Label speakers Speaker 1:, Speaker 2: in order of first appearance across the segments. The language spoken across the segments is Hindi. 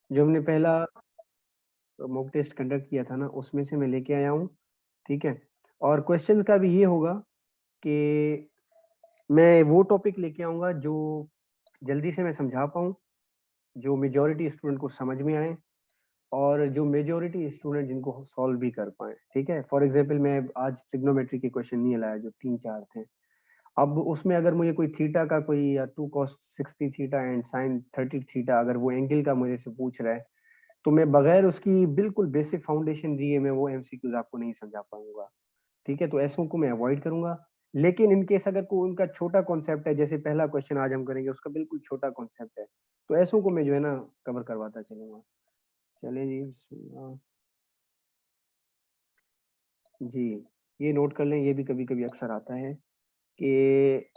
Speaker 1: जो हमने पहला मॉक टेस्ट कंडक्ट किया था ना, उसमें से मैं लेके आया हूँ, ठीक है। और क्वेश्चन का भी ये होगा कि मैं वो टॉपिक लेके आऊंगा जो जल्दी से मैं समझा पाऊँ, जो मेजॉरिटी स्टूडेंट को समझ में आए, और जो मेजॉरिटी स्टूडेंट जिनको सॉल्व भी कर पाए, ठीक है। फॉर एग्जांपल मैं आज ट्रिग्नोमेट्री के क्वेश्चन नहीं लाया, जो 3-4 थे। अब उसमें अगर मुझे कोई थीटा का कोई या 2 cos 60 theta and sin 30 theta, अगर वो एंगल का मुझे से पूछ रहा है, तो मैं बगैर उसकी बिल्कुल बेसिक फाउंडेशन दिए मैं वो एमसीक्यूज आपको नहीं समझा पाऊंगा, ठीक है। तो ऐसों को मैं अवॉइड करूंगा। लेकिन इन केस अगर कोई उनका छोटा कॉन्सेप्ट है, जैसे पहला क्वेश्चन आज हम करेंगे उसका बिल्कुल छोटा कॉन्सेप्ट है, तो ऐसों को मैं जो है ना कवर करवाता चलूंगा। चलिए जी, बिस्मिल्लाह। जी, ये नोट कर लें, ये भी कभी कभी अक्सर आता है कि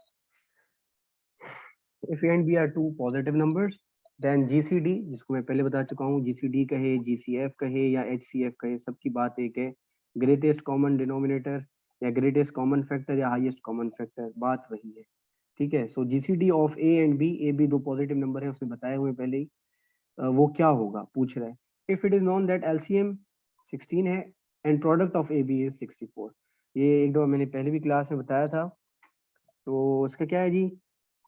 Speaker 1: if A and B are two positive numbers, then GCD, जिसको मैं पहले बता चुका हूँ, GCD कहे, GCF कहे या HCF कहे, सबकी बात एक है, ग्रेटेस्ट कॉमन डिनोमिनेटर या ग्रेटेस्ट कॉमन फैक्टर या हाईएस्ट कॉमन फैक्टर, बात वही है, ठीक है। So GCD of A and B, A B दो पॉजिटिव नंबर है, उसने बताए हुए पहले ही, वो क्या होगा पूछ रहा है। If it is known that LCM 16 है and product of AB is 64, ये एक दो मैंने पहले भी क्लास में बताया था। तो उसका क्या है जी,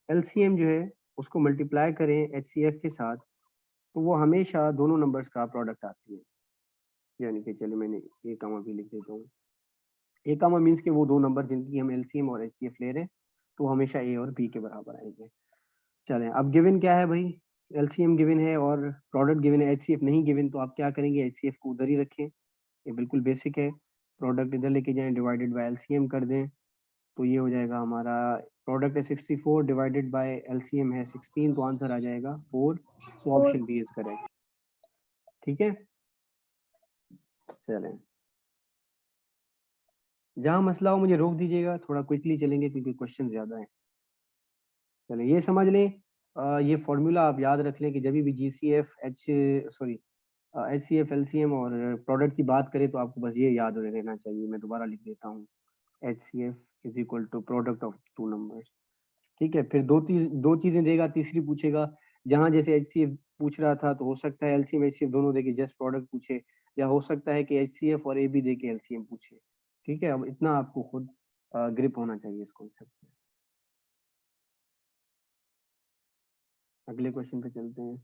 Speaker 1: एलसीएम जो है उसको मल्टीप्लाई करें एचसीएफ के साथ, तो वो हमेशा दोनों नंबर्स का प्रोडक्ट आती है। यानी कि चलिए मैंने ए कामा भी लिख देता हूँ। ए कामा मीन्स कि वो दो नंबर जिनकी हम एलसीएम और एचसीएफ ले रहे हैं, तो हमेशा ए और बी के बराबर आएंगे। चलें, अब गिवन क्या है भाई, एलसीएम गिवन है और प्रोडक्ट गिवन है, एचसीएफ नहीं गिवन, तो आप क्या करेंगे, एचसीएफ को उधर ही रखें, ये बिल्कुल बेसिक है। प्रोडक्ट इधर लेके जाएं, डिवाइडेड बाय एलसीएम कर दें, तो ये हो जाएगा हमारा, प्रोडक्ट है 64 डिवाइडेड बाय एलसीएम है 16, तो आंसर आ जाएगा 4। So option B is correct, ठीक है। चलें, जहां मसला हो मुझे रोक दीजिएगा, थोड़ा क्विकली चलेंगे क्योंकि क्वेश्चन ज्यादा है। चलें, ये समझ लें, ये फॉर्मूला आप याद रख लें कि जब भी जीसीएफ एचसीएफ एलसीएम और प्रोडक्ट की बात करें, तो आपको बस ये याद रहना चाहिए। मैं दोबारा लिख देता हूँ, HCF is equal to product of two numbers, ठीक है। फिर दो चीजें देगा, तीसरी पूछेगा, जहां जैसे एचसीएफ पूछ रहा था, तो हो सकता है एलसीएम एचसीएफ दोनों देके जस्ट प्रोडक्ट पूछे, या हो सकता है कि एचसीएफ और एबी देके एलसीएम पूछे, ठीक है। अब इतना आपको खुद ग्रिप होना चाहिए इस कॉन्सेप्ट में। अगले क्वेश्चन पे चलते हैं।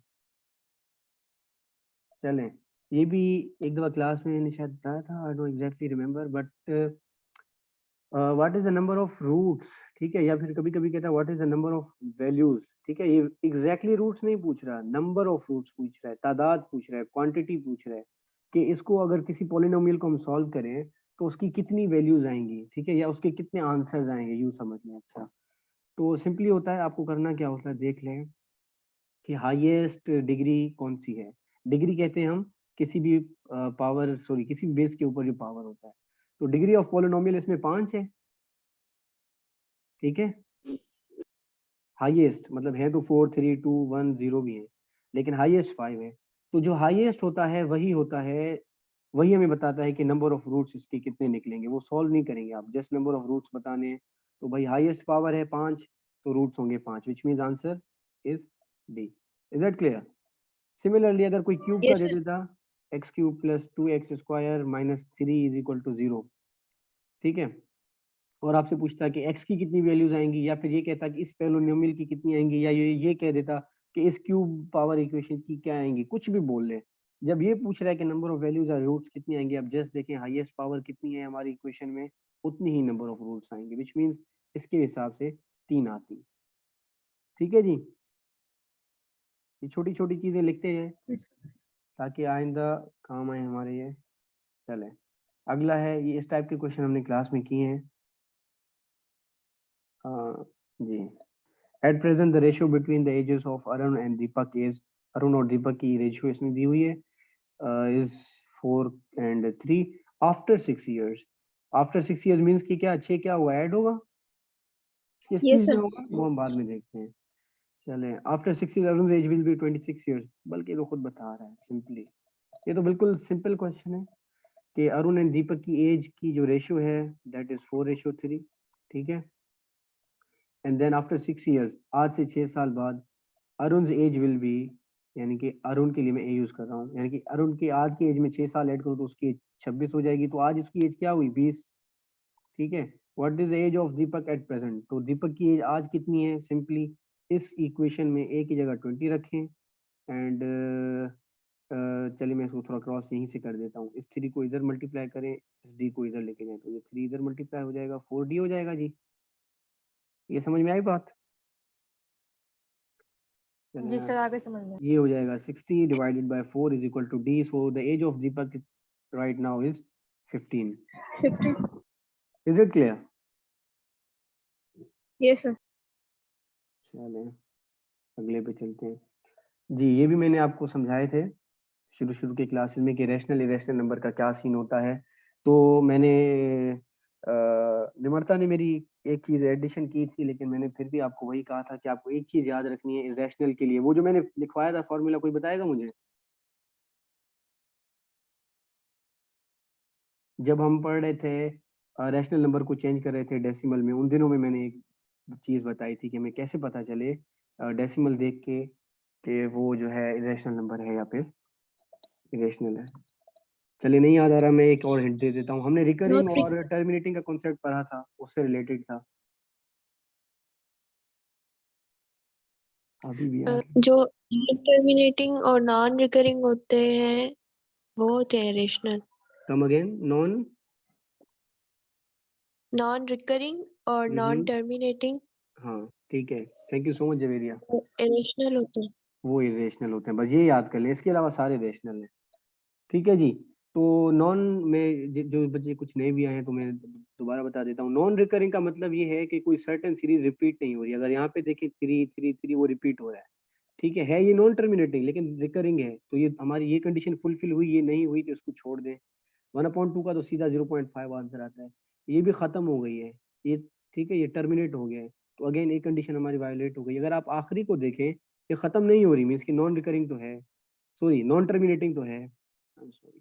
Speaker 1: चलें, ये भी एक दफा क्लास में मैंने शायद बताया था, I don't exactly remember, but what is the number of roots, ठीक है। या फिर कभी कभी कहता है what is the number of values, ठीक है। ये एग्जैक्टली रूट्स नहीं पूछ रहा, नंबर ऑफ रूट्स पूछ रहा है, तादाद पूछ रहा है, क्वांटिटी पूछ रहा है, कि इसको अगर किसी पॉलिनोमियल को हम सॉल्व करें तो उसकी कितनी वैल्यूज आएंगी, ठीक है, या उसके कितने आंसर्स आएंगे, यूं समझ लें। अच्छा, तो सिंपली होता है, आपको करना क्या होता है, देख लें कि हाईएस्ट डिग्री कौन सी है। डिग्री कहते हैं हम किसी भी पावर, सॉरी किसी भी बेस के ऊपर जो पावर होता है। तो डिग्री ऑफ पॉलिनोमियल इसमें 5 है, ठीक है। हाईएस्ट मतलब है तो 4 3 2 1 0 भी है, लेकिन हाईएस्ट 5 है। तो जो हाईएस्ट होता है वही होता है, वही हमें बताता है कि नंबर ऑफ रूट्स इसके कितने निकलेंगे। वो सॉल्व नहीं करेंगे आप, जस्ट नंबर ऑफ रूट्स बताने हैं। तो भाई हाईएस्ट पावर है 5, तो रूट्स होंगे 5, which means answer is D. Is that clear? Similarly अगर कोई क्यूब का
Speaker 2: Yes,
Speaker 1: दे
Speaker 2: sir.
Speaker 1: देता, X cube plus 2x² minus 3 is equal to 0, ठीक है, और आपसे पूछता कि x की कितनी वैल्यूज आएंगी, या फिर ये कहता कि इस पोलिनोमियल की कितनी आएंगी, या ये कह देता कि इस क्यूब पावर इक्वेशन की क्या आएंगी, कुछ भी बोल ले। जब ये पूछ रहा है कि नंबर ऑफ वैल्यूज और रूट्स कितनी आएंगी, आप जस्ट देखें हाईएस्ट पावर कितनी है हमारी इक्वेशन में, उतनी ही नंबर ऑफ रूट्स आएंगे, विच मीन्स इसके हिसाब से 3 आती, ठीक है जी। ये छोटी छोटी चीजें लिखते हैं
Speaker 2: Yes.
Speaker 1: ताकि आइंदा काम आए हमारे ये। चले, अगला है, ये इस टाइप के क्वेश्चन हमने क्लास में किए हैं। हाँ जी। At present the ratio between the ages of Arun and Deepak is, Arun और दीपक की रेशियो इसमें दी हुई है, is 4 and 3 after 6 years। After 6 years means कि क्या 6 क्या हुआ, ऐड होगा, किस
Speaker 2: Yes,
Speaker 1: चीज में
Speaker 2: sir.
Speaker 1: होगा वो हम बाद में देखते हैं। चले, after 6 years Arun age will be 26 years, बल्कि ये तो खुद बता रहा है सिंपली। ये तो बिल्कुल सिंपल क्वेश्चन है कि अरुण एंड दीपक की एज की जो रेशियो है दैट इज 4:3, ठीक है। एंड देन आफ्टर 6 years, आज से 6 साल बाद, अरुण's एज विल बी यानी कि अरुण के लिए मैं ए यूज कर रहा हूँ, यानी कि अरुण की आज की एज में 6 साल ऐड करूँ तो उसकी एज 26 हो जाएगी, तो आज इसकी एज क्या हुई 20। ठीक है, what is age of Deepak at present, तो दीपक की एज आज कितनी है, सिंपली इस इक्वेशन में ए की जगह 20 रखें एंड चलिए मैं इसको थोड़ा क्रॉस यहीं से कर देता हूँ, इस 3 को इधर मल्टीप्लाई करें, इस डी को इधर लेके जाए तो ये 3 इधर मल्टीप्लाई हो जाएगा, 4D हो जाएगा जी। ये समझ में आई बात?
Speaker 2: जी सर, आगे समझ में।
Speaker 1: ये हो जाएगा 60 divided by 4 is equal to D, so the age of Deepak right now is 15।
Speaker 2: 15।
Speaker 1: Is it clear?
Speaker 2: Yes sir.
Speaker 1: चलें अगले पे चलते हैं जी। ये भी मैंने आपको समझाए थे शुरू शुरू के क्लासेस में कि रैशनल इरेशनल नंबर का क्या सीन होता है। तो मैंने निमरता ने मेरी एक चीज एडिशन की थी, लेकिन मैंने फिर भी आपको वही कहा था कि आपको एक चीज याद रखनी है इरेशनल के लिए, वो जो मैंने लिखवाया था फॉर्मूला, कोई बताएगा मुझे? जब हम पढ़ रहे थे रैशनल नंबर को चेंज कर रहे थे डेसिमल में, उन दिनों में मैंने एक चीज बताई थी कि हमें कैसे पता चले डेसिमल देख के कि वो जो है इरेशनल नंबर है या फिर इरेशनल है। चलिए नहीं याद आ रहा, मैं एक और हिंट दे देता हूँ। हमने रिकरिंग और टर्मिनेटिंग का कॉन्सेप्ट पढ़ा था, उससे रिलेटेड था। अभी भी याद
Speaker 3: जो टर्मिनेटिंग और नॉन रिकरिंग होते हैं वो होते हैं rational.
Speaker 1: Come again, non
Speaker 3: recurring और नॉन टर्मिनेटिंग
Speaker 1: हाँ ठीक है, thank you so much Javeria.
Speaker 3: Irrational होते हैं।
Speaker 1: वो इरेशनल होते हैं, बस ये याद कर लें, इसके अलावा सारे रेशनल हैं। ठीक है जी। तो नॉन में जो बच्चे कुछ नए भी आए हैं तो मैं दोबारा बता देता हूँ, नॉन रिकरिंग का मतलब ये है कि कोई सर्टेन सीरीज रिपीट नहीं हो रही। अगर यहाँ पे देखिए 3 3 3 वो रिपीट हो रहा है, ठीक है ये नॉन टर्मिनेटिंग लेकिन रिकरिंग है, तो ये हमारी ये कंडीशन फुलफिल हुई, ये नहीं हुई तो इसको छोड़ दें। 1/2 का तो सीधा 0.5 आंसर आता है, ये भी खत्म हो गई है ये। ठीक है, ये टर्मिनेट हो गया है, तो अगेन एक कंडीशन हमारी वायोलेट हो गई। अगर आप आखिरी को देखें, ये खत्म नहीं हो रही, मीन्स की नॉन रिकरिंग तो है, सॉरी नॉन टर्मिनेटिंग तो है, सॉरी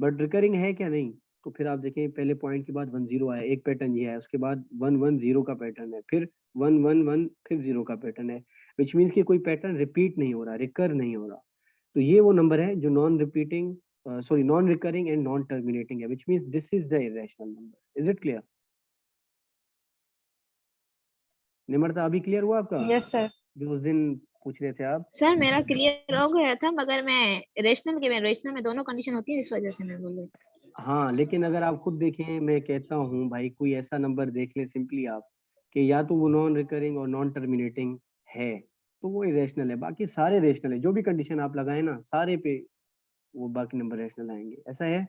Speaker 1: बट रिकरिंग है क्या, नहीं। तो फिर आप देखें पहले पॉइंट के बाद 1 0 आया, एक पैटर्न ये है, उसके बाद 1 1 0 का पैटर्न है, फिर 1 1 1 फिर 0 का पैटर्न है, विच मीन्स कि कोई पैटर्न रिपीट नहीं हो रहा, रिकर नहीं हो रहा। तो ये वो नंबर है जो non repeating sorry non recurring and non terminating है, which means this is the irrational number. Is it clear? Nimrata अभी क्लियर हुआ आपका?
Speaker 2: Yes sir.
Speaker 1: जो उस दिन पूछ रहे थे आप?
Speaker 2: सर मेरा क्लियर हो गया था, मगर मैं रेशनल में दोनों कंडीशन होती है, इस वजह से मैं बोल रही थी।
Speaker 1: हाँ लेकिन अगर आप खुद देखें, मैं कहता हूँ भाई कोई ऐसा नंबर देख लें सिंपली आप कि या तो वो नॉन रिकरिंग और नॉन टर्मिनेटिंग है तो वो इरेशनल है, बाकी सारे रेशनल है। जो भी कंडीशन आप लगाए ना सारे पे वो बाकी नंबर रेशनल आएंगे, ऐसा है।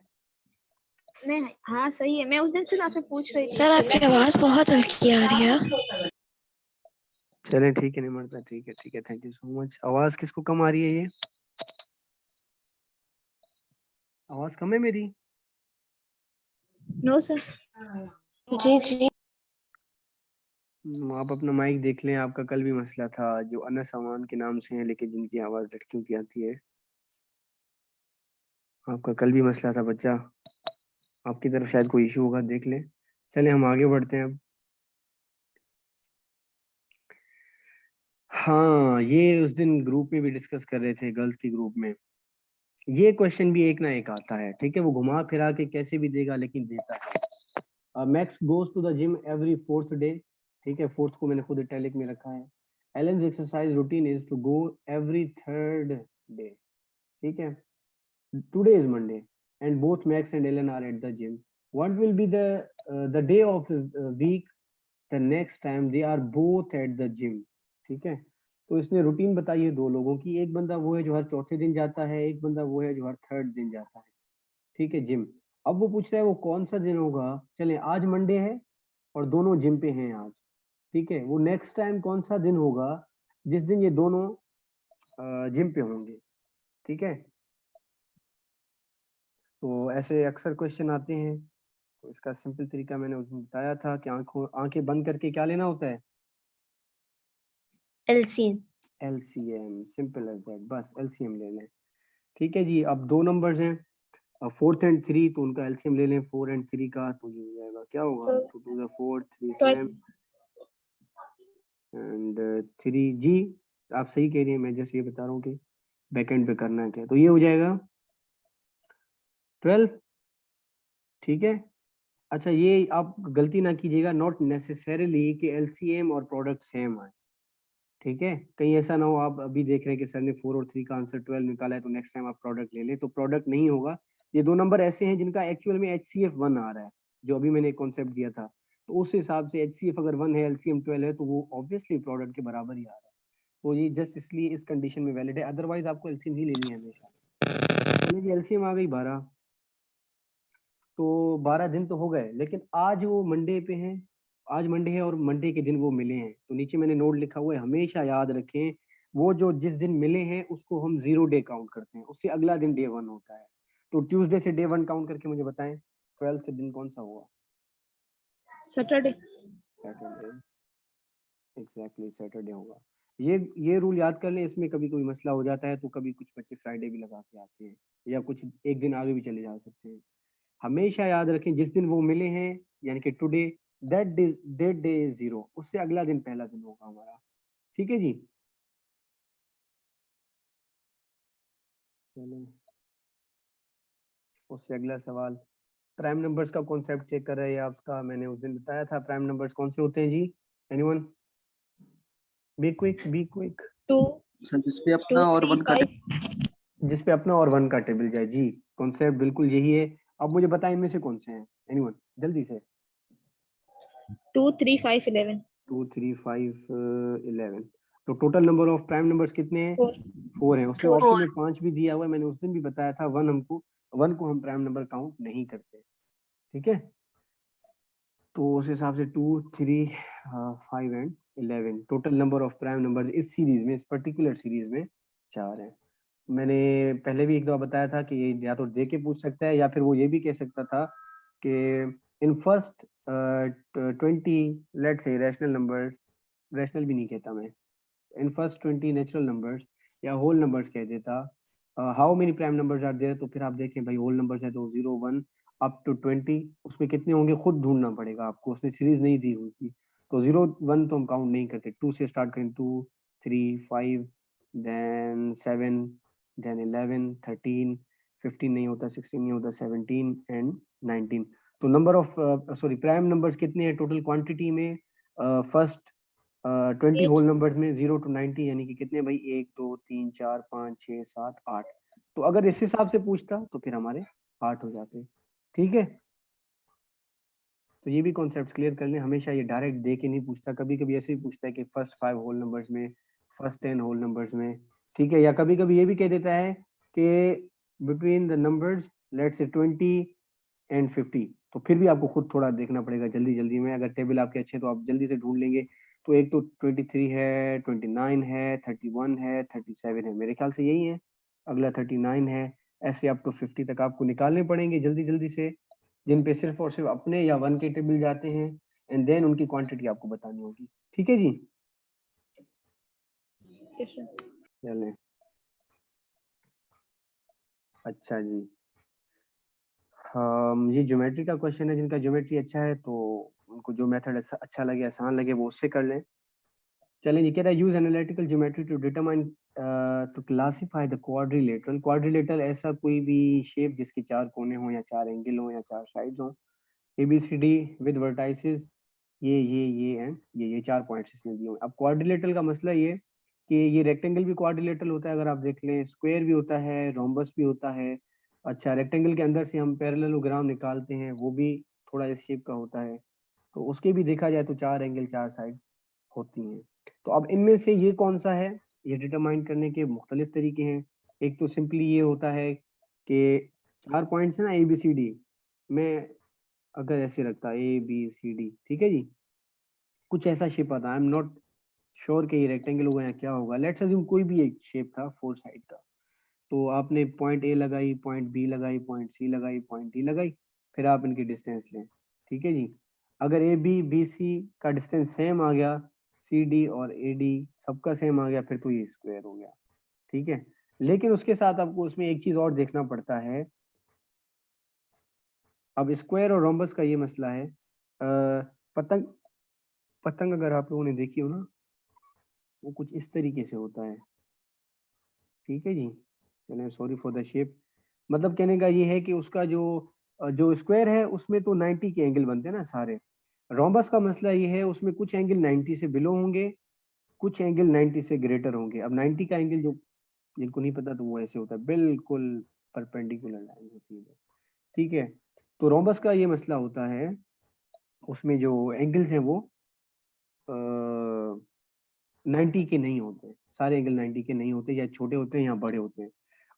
Speaker 2: नहीं, हाँ सही है। मैं उस दिन से आपसे पूछ रही थी।
Speaker 3: सर आपकी आवाज बहुत हल्की आ रही है।
Speaker 1: चलें ठीक है निमरता, ठीक है, थैंक यू सो मच। आवाज किसको कम आ रही है? ये आवाज कम है मेरी?
Speaker 2: No sir.
Speaker 3: जी जी।
Speaker 1: आप अपना माइक देख लें, आपका कल भी मसला था, जो अनस अमान के नाम से है लेकिन जिनकी आवाज लड़कियों की आती है, आपका कल भी मसला था बच्चा, आपकी तरफ शायद कोई इशू होगा, देख लें। चले हम आगे बढ़ते हैं अब। हाँ ये उस दिन ग्रुप में भी डिस्कस कर रहे थे, गर्ल्स की ग्रुप में। ये क्वेश्चन भी एक ना एक आता है, ठीक है, वो घुमा फिरा के कैसे भी देगा लेकिन देता है। Max goes to the gym every 4th day, ठीक है, 4th को मैंने खुद इटैलिक में रखा है। Ellen's exercise routine is to go every 3rd day, ठीक है। Today is Monday and both Max and Ellen are at the gym. What will be the day of the week the next time they are both at the gym? ठीक है, तो इसने रूटीन बताई है दो लोगों की, एक बंदा वो है जो हर चौथे दिन जाता है, एक बंदा वो है जो हर 3rd दिन जाता है, ठीक है, जिम। अब वो पूछ रहा है वो कौन सा दिन होगा। चले आज मंडे है और दोनों जिम पे हैं आज, ठीक है, वो नेक्स्ट टाइम कौन सा दिन होगा जिस दिन ये दोनों जिम पे होंगे, ठीक है। तो ऐसे अक्सर क्वेश्चन आते हैं, तो इसका सिंपल तरीका मैंने उस दिन बताया था कि आंखें बंद करके क्या लेना होता है,
Speaker 2: LCM.
Speaker 1: LCM, simple as that, बस एलसीएम लेना है। ठीक है जी। अब दो नंबर्स हैं 4th and 3, तो उनका एलसीएम ले लें 4 and 3 का, तो ये हो जाएगा, क्या होगा, 2 to the 4th 3 7 एंड 3 जी। आप सही कह रही हैं, मैं जैसे ये बता रहा हूँ कि बैकएंड पे करना है क्या, तो ये हो जाएगा 12। ठीक है। अच्छा ये आप गलती ना कीजिएगा, नॉट नेसेसरीली कि एलसीएम और प्रोडक्ट सेम आए। ठीक है, कहीं ऐसा ना हो आप अभी देख रहे हैं कि सर ने 4 और 3 का आंसर 12 निकाला है तो नेक्स्ट टाइम आप प्रोडक्ट ले लें, तो प्रोडक्ट नहीं होगा। ये दो नंबर ऐसे हैं जिनका एक्चुअल में HCF 1 आ रहा है, जो अभी मैंने कॉन्सेप्ट दिया था, तो उस हिसाब से HCF अगर 1 है, एलसीएम 12 है, तो वो ऑब्वियसली प्रोडक्ट के बराबर ही आ रहा है। तो ये जस्ट इसलिए इस कंडीशन में वैलिड है, अदरवाइज आपको एलसीएम ही लेनी है हमेशा। चलिए जी, एलसीएम आ गई 12, तो 12 दिन तो हो गए, लेकिन आज वो मंडे पे हैं, आज मंडे है और मंडे के दिन वो मिले हैं, तो नीचे मैंने नोट लिखा हुआ है, हमेशा याद रखें वो जो जिस दिन मिले हैं उसको हम 0 डे काउंट करते हैं, उससे अगला दिन डे 1 होता है। तो ट्यूसडे से डे 1 काउंट करके मुझे बताएं 12th दिन कौन सा हुआ?
Speaker 2: सैटरडे।
Speaker 1: सैटरडे, एग्जैक्टली सैटरडे होगा। ये रूल याद कर लें, इसमें कभी कोई मसला हो जाता है तो कभी कुछ बच्चे फ्राइडे भी लगा के आते हैं, या कुछ एक दिन आगे भी चले जा सकते हैं। हमेशा याद रखें जिस दिन वो मिले हैं, यानी कि टुडे, दैट डे इज 0, उससे अगला दिन पहला दिन होगा हमारा। ठीक है जी। चलो उससे अगला सवाल, प्राइम नंबर्स का कॉन्सेप्ट चेक कर रहे हैं आपका, मैंने उस दिन बताया था प्राइम नंबर्स कौन से होते हैं जी, एनीवन? Be quick.
Speaker 2: 2
Speaker 4: सर जिसपे
Speaker 2: 2
Speaker 4: अपना और
Speaker 2: 3
Speaker 4: 1 का
Speaker 2: 5
Speaker 1: जिस पे अपना और 1 का टेबल जाए जी, कॉन्सेप्ट बिल्कुल यही है। अब मुझे बताएं इनमें से कौन से हैं, एनीवन जल्दी से।
Speaker 2: 2 3 5 11
Speaker 1: 2 3 5 11। तो total number of prime numbers कितने हैं?
Speaker 2: 4
Speaker 1: 4 है। उसने
Speaker 2: 4
Speaker 1: ऑप्शन में 5 भी दिया हुआ है, मैंने उस दिन भी बताया था 1 को हम प्राइम नंबर काउंट नहीं करते। ठीक है, तो उस हिसाब से 2 3 5 and 11 total number of prime numbers इस सीरीज में, इस पर्टिकुलर सीरीज में 4 है। मैंने पहले भी एक दफा बताया था कि ये या तो दे के पूछ सकता है, या फिर वो ये भी कह सकता था कि in first 20 let's say rational numbers, rational भी नहीं कहता मैं, इन फर्स्ट 20 नेचुरल नंबर्स या होल नंबर्स कह देता, how many prime numbers are there, तो फिर आप देखें भाई होल नंबर्स है तो 0 1 अप टू 20, उसमें कितने होंगे खुद ढूंढना पड़ेगा आपको, उसने सीरीज नहीं दी हुई थी। तो 0 1 तो हम काउंट नहीं करते, 2 से स्टार्ट करें, 2 3 5 देन 7 देन 11 13 15 नहीं होता, 16 नहीं होता, 17 एंड 19। तो number of sorry prime numbers कितने हैं टोटल क्वांटिटी में? फर्स्ट 20 होल नंबर्स में 0 to 90 यानी कि कितने भाई, 1 2 3 4 5 6 7 8। तो अगर इस हिसाब से पूछता तो फिर हमारे 8 हो जाते। ठीक है, तो ये भी कॉन्सेप्ट क्लियर कर लें, हमेशा ये डायरेक्ट दे के नहीं पूछता, कभी कभी ऐसे ही पूछता है कि फर्स्ट 5 होल नंबर्स में, फर्स्ट 10 होल नंबर्स में। ठीक है, या कभी कभी ये भी कह देता है कि between the numbers let's say 20 and 50, तो फिर भी आपको खुद थोड़ा देखना पड़ेगा जल्दी जल्दी में, अगर टेबल आपके अच्छे तो आप जल्दी से ढूंढ लेंगे। तो एक तो 23 है, 29 है, 31 है, 37 है, मेरे ख्याल से यही है, अगला 39 है, ऐसे अप टू 50 तक आपको निकालने पड़ेंगे जल्दी जल्दी से, जिन पे सिर्फ और सिर्फ अपने या 1 के टेबल जाते हैं, एंड देन उनकी क्वांटिटी आपको बतानी होगी। ठीक है जी।
Speaker 2: Yes sir.
Speaker 1: चलें, अच्छा जी, ये ज्योमेट्री का क्वेश्चन है, जिनका ज्योमेट्री अच्छा है तो उनको जो मेथड अच्छा लगे, आसान लगे, वो उससे कर लें। चलें, ये कह रहा है use analytical geometry to determine to classify the quadrilateral. Quadrilateral ऐसा कोई भी शेप जिसके 4 कोने हों या 4 एंगल हों या 4 साइड्स हों, ABCD विद वर्टाइसेस, ये एंड ये 4 पॉइंट्स इसमें दिए हुए। अब क्वाड्रिलेटरल का मसला ये कि ये रेक्टेंगल भी क्वाड्रिलेटरल होता है, अगर आप देख लें, स्क्वायर भी होता है, रोम्बस भी होता है। अच्छा, रेक्टेंगल के अंदर से हम पैरेललोग्राम निकालते हैं, वो भी थोड़ा इस शेप का होता है, तो उसके भी देखा जाए तो 4 एंगल 4 साइड होती हैं। तो अब इनमें से ये कौन सा है, ये डिटरमाइन करने के मुख्तलिफ तरीके हैं। एक तो सिंपली ये होता है कि 4 पॉइंट्स है ना ABCD, मैं अगर ऐसे रखता ABCD, ठीक है जी, कुछ ऐसा शेप आता है, आई एम नॉट श्योर कि ये रेक्टेंगल होगा या क्या होगा, लेट्स अज्यूम कोई भी एक शेप था 4 साइड का। तो आपने पॉइंट A लगाई, पॉइंट B लगाई, पॉइंट C लगाई, पॉइंट D लगाई, फिर आप इनकी डिस्टेंस लें। ठीक है जी, अगर AB BC का डिस्टेंस सेम आ गया, CD और AD सबका सेम आ गया, फिर तो ये स्क्वायर हो गया। ठीक है, लेकिन उसके साथ आपको उसमें एक चीज और देखना पड़ता है। अब स्क्वायर और रोम्बस का ये मसला है, पतंग पतंग अगर आप लोगों ने देखी हो ना, वो कुछ इस तरीके से होता है, ठीक है जी, चलिए सॉरी फॉर द शेप। मतलब कहने का ये है कि उसका जो स्क्वायर है उसमें तो 90 के एंगल बनते हैं ना सारे। रोम्बस का मसला ये है उसमें कुछ एंगल 90 से बिलो होंगे, कुछ एंगल 90 से ग्रेटर होंगे। अब 90 का एंगल जो जिनको नहीं पता तो वो ऐसे होता है, बिल्कुल परपेंडिकुलर लाइन होती है, ठीक है। तो रोम्बस का ये मसला होता है, उसमें जो एंगल्स हैं वो 90 के नहीं होते, सारे एंगल 90 के नहीं होते, या छोटे होते हैं या बड़े होते हैं।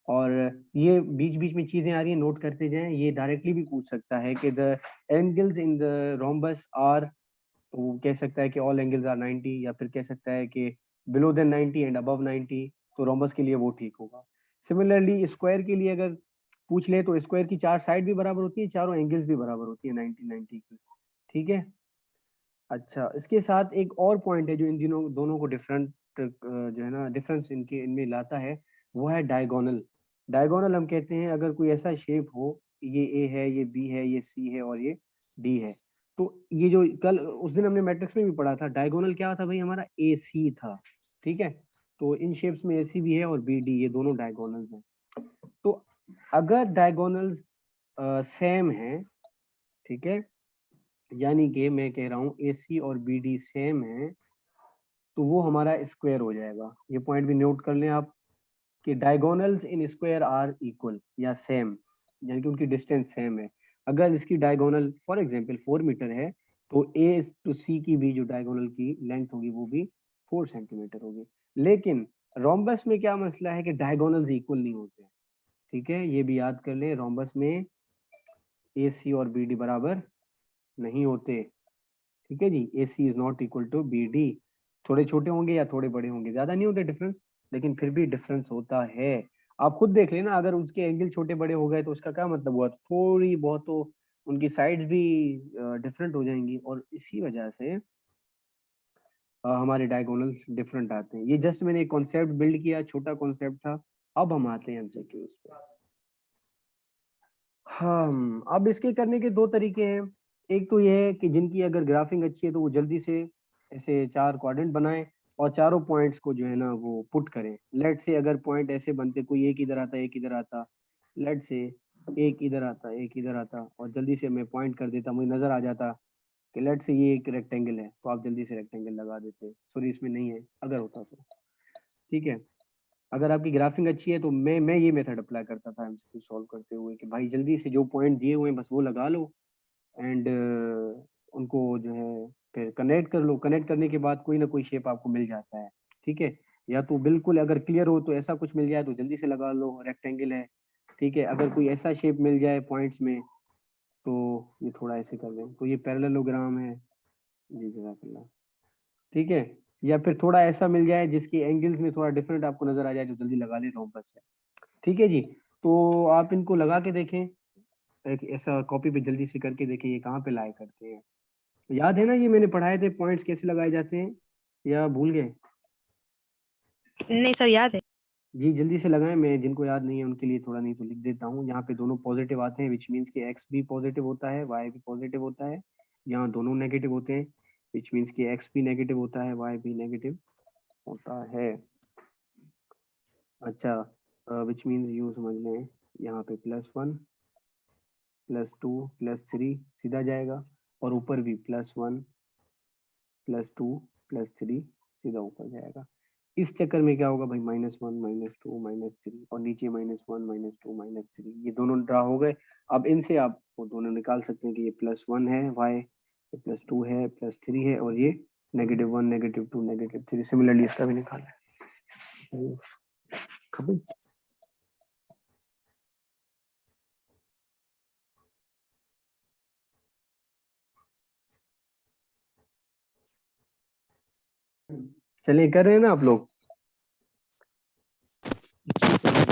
Speaker 1: और ये बीच बीच में चीजें आ रही हैं, नोट करते जाएं। ये डायरेक्टली भी पूछ सकता है कि the angles in the rhombus are, तो वो कह सकता है कि ऑल एंगल्स आर 90, या फिर कह सकता है कि बिलो देन 90 एंड अबव 90, तो रोम्बस के लिए वो ठीक होगा। सिमिलरली स्क्वायर के लिए अगर पूछ ले तो स्क्वायर की 4 साइड भी बराबर होती है, चारों एंगल्स भी बराबर होती है 90 की, ठीक है। अच्छा, इसके साथ एक और पॉइंट है जो इन दिनों दोनों को डिफरेंट जो है ना डिफरेंस इनके इनमें लाता है, वो है डायगोनल। डायगोनल हम कहते हैं अगर कोई ऐसा शेप हो, ये ए है, ये बी है, ये सी है और ये डी है, तो ये जो कल उस दिन हमने मैट्रिक्स में भी पढ़ा था, डायगोनल क्या था भाई, हमारा ए सी था, ठीक है। तो इन शेप्स में ए सी भी है और बी डी, ये दोनों डायगोनल्स हैं। तो अगर डायगोनल्स सेम है, ठीक है, यानी कि मैं कह रहा हूँ ए सी और बी डी सेम है, तो वो हमारा स्क्वायर हो जाएगा। ये पॉइंट भी नोट कर लें आप कि diagonals in square are equal या सेम, यानी कि उनकी डिस्टेंस सेम है। अगर इसकी डायगोनल फॉर एग्जांपल 4 मीटर है, तो ए टू सी की भी जो डायगोनल की लेंथ होगी वो भी 4 सेंटीमीटर होगी। लेकिन रोम्बस में क्या मसला है कि डायगोनल्स इक्वल नहीं होते, ठीक है, ये भी याद कर लें। रोम्बस में ए सी और बी डी बराबर नहीं होते, ठीक है जी। A C is not equal to B D. थोड़े छोटे होंगे या थोड़े बड़े होंगे, ज्यादा नहीं होते डिफरेंस, लेकिन फिर भी डिफरेंस होता है। आप खुद देख लेना, अगर उसके एंगल छोटे बड़े हो गए तो उसका क्या मतलब हुआ, थोड़ी बहुत तो उनकी साइड्स भी डिफरेंट हो जाएंगी, और इसी वजह से हमारे डायगोनल्स डिफरेंट आते हैं। ये जस्ट मैंने एक कॉन्सेप्ट बिल्ड किया, छोटा कॉन्सेप्ट था। अब हम आते हैं एमसीक्यूज पे। हम अब इसके करने के दो तरीके हैं। एक तो ये है कि जिनकी अगर ग्राफिंग अच्छी है तो वो जल्दी से ऐसे 4 क्वाड्रेंट बनाएं और चारों पॉइंट्स को जो है ना वो पुट करें। लेट से अगर पॉइंट ऐसे बनते, कोई एक इधर आता एक इधर आता, लेट से एक इधर आता एक इधर आता, और जल्दी से मैं पॉइंट कर देता, मुझे नजर आ जाता कि लेट से ये एक रेक्टेंगल है, तो आप जल्दी से रेक्टेंगल लगा देते। सॉरी इसमें नहीं है, अगर होता तो, ठीक है। अगर आपकी ग्राफिंग अच्छी है तो मैं ये मेथड अप्लाई करता था एमसीक्यू सॉल्व करते हुए कि भाई जल्दी से जो पॉइंट दिए हुए हैं बस वो लगा लो, एंड उनको जो है फिर कनेक्ट कर लो। कनेक्ट करने के बाद कोई ना कोई शेप आपको मिल जाता है, ठीक है। या तो बिल्कुल अगर क्लियर हो तो ऐसा कुछ मिल जाए तो जल्दी से लगा लो, रेक्टेंगल है, ठीक है। अगर कोई ऐसा शेप मिल जाए पॉइंट्स में तो ये थोड़ा ऐसे कर लें, तो ये पैरेललोग्राम है जी, जज़ाकल्लाह, ठीक है। या फिर थोड़ा ऐसा मिल जाए जिसकी एंगल्स में थोड़ा डिफरेंट आपको नजर आ जाए तो जल्दी लगा ले रोम्बस है, ठीक है जी। तो आप इनको लगा के देखें, एक ऐसा कॉपी पे जल्दी से करके देखें ये कहाँ पे लाए करते हैं। याद है ना ये मैंने पढ़ाए थे पॉइंट्स कैसे लगाए जाते हैं, या भूल गए?
Speaker 2: नहीं सर याद है।
Speaker 1: जी जल्दी से लगाएं, मैं जिनको याद नहीं है उनके लिए थोड़ा नहीं तो लिख देता हूँ। यहाँ पे दोनों पॉजिटिव आते हैं, विच मीन्स कि एक्स भी पॉजिटिव होता है, वाई भी पॉजिटिव होता है। यहाँ दोनों नेगेटिव होते हैं, विच मीन्स कि एक्स भी नेगेटिव होता है, वाई भी नेगेटिव होता है। अच्छा, विच मीन्स यू समझ लें, यहाँ पे +1 +2 +3 सीधा जाएगा, और ऊपर भी +1 +2 +3 सीधा ऊपर जाएगा। इस चक्कर में क्या होगा भाई, -1 -2 -3, और नीचे -1 -2 -3, ये दोनों ड्रा हो गए। अब इनसे आप वो दोनों निकाल सकते हैं कि ये +1 है वाई, ये +2 है, +3 है, और ये -1 -2 -3। सिमिलरली इसका भी निकालना है। खबर चलिए कर रहे हैं ना आप लोग?
Speaker 4: जी सर।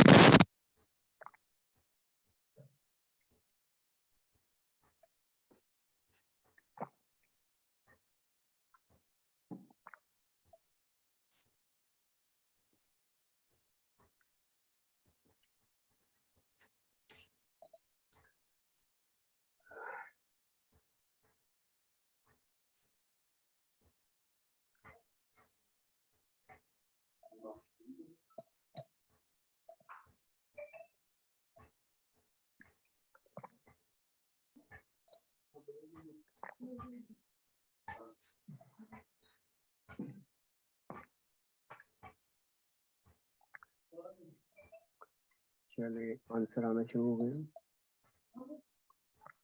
Speaker 1: चलिए आंसर आना शुरू हो गया।